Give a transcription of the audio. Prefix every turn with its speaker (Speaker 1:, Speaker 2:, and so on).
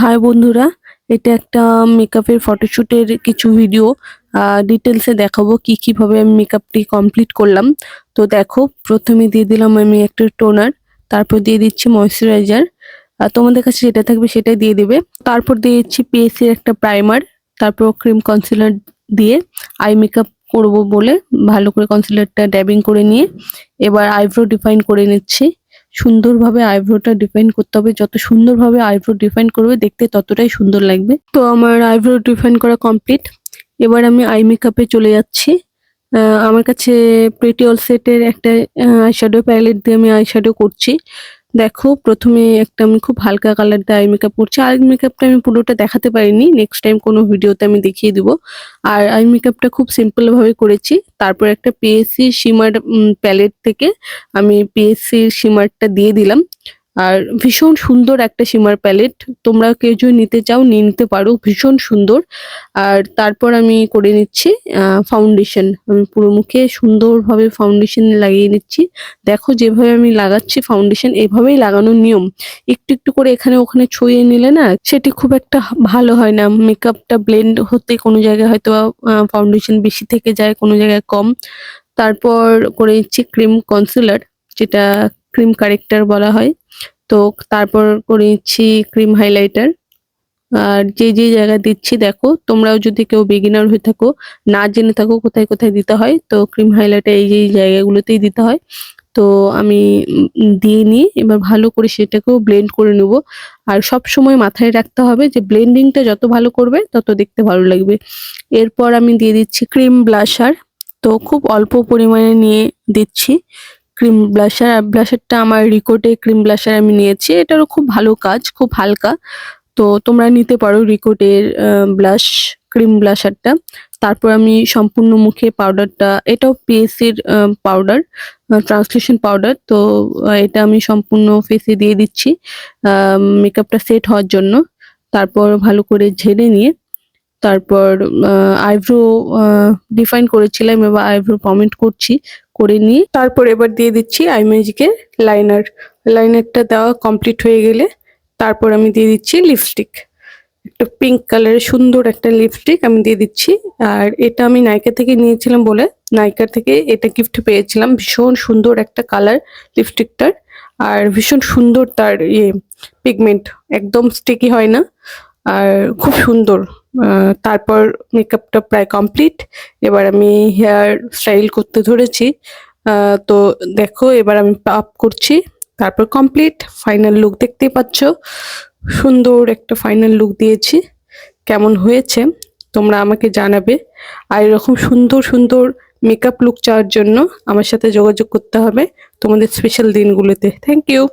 Speaker 1: High বন্ধুরা, এটা একটা মেকআপের ফটোশুটের কিছু ভিডিও। ডিটেলসে দেখাবো কিভাবে আমি মেকআপটি কমপ্লিট করলাম। তো দেখো, প্রথমে দিয়ে দিলাম আমি একটা টোনার, তারপর দিয়ে দিচ্ছি ময়শ্চারাইজার। তোমাদের কাছে যেটা থাকবে সেটাই দিয়ে দিবে। তারপর দিয়ে দিচ্ছি পিএসসি এর একটা প্রাইমার, তারপর ক্রিম কনসিলার দিয়ে আই মেকআপ করব বলে ভালো করে কনসিলারটা ড্যাবিং করে নিয়ে এবার আইব্রো ডিফাইন করে নিচ্ছি। সুন্দরভাবে আইব্রোটা ডিফাইন করতে হবে। যত সুন্দরভাবে আইব্রো ডিফাইন করবে দেখতে ততটাই সুন্দর লাগবে। তো আমার আইব্রো ডিফাইন করা কমপ্লিট। এবার আমি আই মেকআপে চলে যাচ্ছি। আমার কাছে প্রিটি অল সেটের একটা আইশ্যাডো প্যালেট দিয়ে আমি আইশ্যাডো করছি। দেখো, প্রথমে একটা আমি খুব হালকা কালার দিয়ে আই মেকআপ করছি। আই মেকআপটা আমি পুরোটা দেখাতে পারিনি, নেক্সট টাইম কোনো ভিডিওতে আমি দেখিয়ে দিব। আর আই মেকআপটা খুব সিম্পল ভাবে করেছি। তারপর একটা পিএসসি শিমার প্যালেট থেকে আমি পিএসসির শিমারটা দিয়ে দিলাম। আর ভীষণ সুন্দর একটা শিমার প্যালেট, তোমরা কেউ যদি নিতে চাও নিয়ে নিতে পারো, ভীষণ সুন্দর। আর তারপর আমি করে নিচ্ছি ফাউন্ডেশন। আমি পুরো মুখে সুন্দরভাবে ফাউন্ডেশন লাগিয়ে নিচ্ছি। দেখো, যেভাবে আমি লাগাচ্ছি ফাউন্ডেশন এভাবেই লাগানোর নিয়ম। একটু একটু করে এখানে ওখানে ছড়িয়ে নিলে না সেটি খুব একটা ভালো হয় না। মেকআপটা ব্লেন্ড হতে কোনো জায়গায় হয়তো ফাউন্ডেশন বেশি থেকে যায়, কোনো জায়গায় কম। তারপর করে নিচ্ছি ক্রিম কনসিলার, যেটা ক্রিম কারেক্টার বলা হয়। তো তারপর করে নিচ্ছি ক্রিম হাইলাইটার। আর যে জায়গায় দিচ্ছি, দেখো তোমরাও যদি কেউ বিগিনার হয়ে থাকো, না জেনে থাকো কোথায় কোথায় দিতে হয়, তো ক্রিম হাইলাইটার এই জায়গাগুলোতেই দিতে হয়। তো আমি দিয়ে নিয়ে এবার ভালো করে সেটাকেও ব্লেন্ড করে নেব। আর সব সময় মাথায় রাখতে হবে যে ব্লেন্ডিংটা যত ভালো করবে তত দেখতে ভালো লাগবে। এরপর আমি দিয়ে দিচ্ছি ক্রিম ব্লাশার। তো খুব অল্প পরিমাণে নিয়ে দিচ্ছি ক্রিম ব্লাশার। আর ব্লাশারটা আমার রিকোটের ক্রিম ব্লাশার আমি নিয়েছি, এটারও খুব ভালো কাজ, খুব হালকা। তো তোমরা নিতে পারো রিকোটের ব্লাশ ক্রিম ব্লাশারটা। তারপর আমি সম্পূর্ণ মুখে পাউডারটা, এটাও পিএসসির পাউডার, ট্রান্সলেশন পাউডার। তো এটা আমি সম্পূর্ণ ফেসে দিয়ে দিচ্ছি মেকআপটা সেট হওয়ার জন্য। তারপর ভালো করে ঝেড়ে নিয়ে তারপর আইব্রো ডিফাইন করেছিলাম, এবার আইব্রো পমেন্ট করছি, করে নিয়ে তারপর এবার দিয়ে দিচ্ছি আই ম্যাজিকের লাইনার। লাইনারটা দেওয়া কমপ্লিট হয়ে গেলে তারপর আমি দিয়ে দিচ্ছি লিপস্টিক। একটা পিঙ্ক কালারের সুন্দর একটা লিপস্টিক আমি দিয়ে দিচ্ছি। আর এটা আমি নাইকা থেকে নিয়েছিলাম বলে নাইকা থেকে এটা গিফট পেয়েছিলাম। ভীষণ সুন্দর একটা কালার লিপস্টিকটার, আর ভীষণ সুন্দর তার পিগমেন্ট, একদম স্টিকি হয় না, আর খুব সুন্দর। তারপর মেকআপটা প্রায় কমপ্লিট। এবার আমি হেয়ার স্টাইল করতে ধরেছি। তো দেখো, এবার আমি আপ করছি, তারপর কমপ্লিট ফাইনাল লুক দেখতেই পাচ্ছ। সুন্দর একটা ফাইনাল লুক দিয়েছি। কেমন হয়েছে তোমরা আমাকে জানাবে। আর এরকম সুন্দর সুন্দর মেকআপ লুক চাওয়ার জন্য আমার সাথে যোগাযোগ করতে হবে তোমাদের স্পেশাল দিনগুলোতে। Thank you.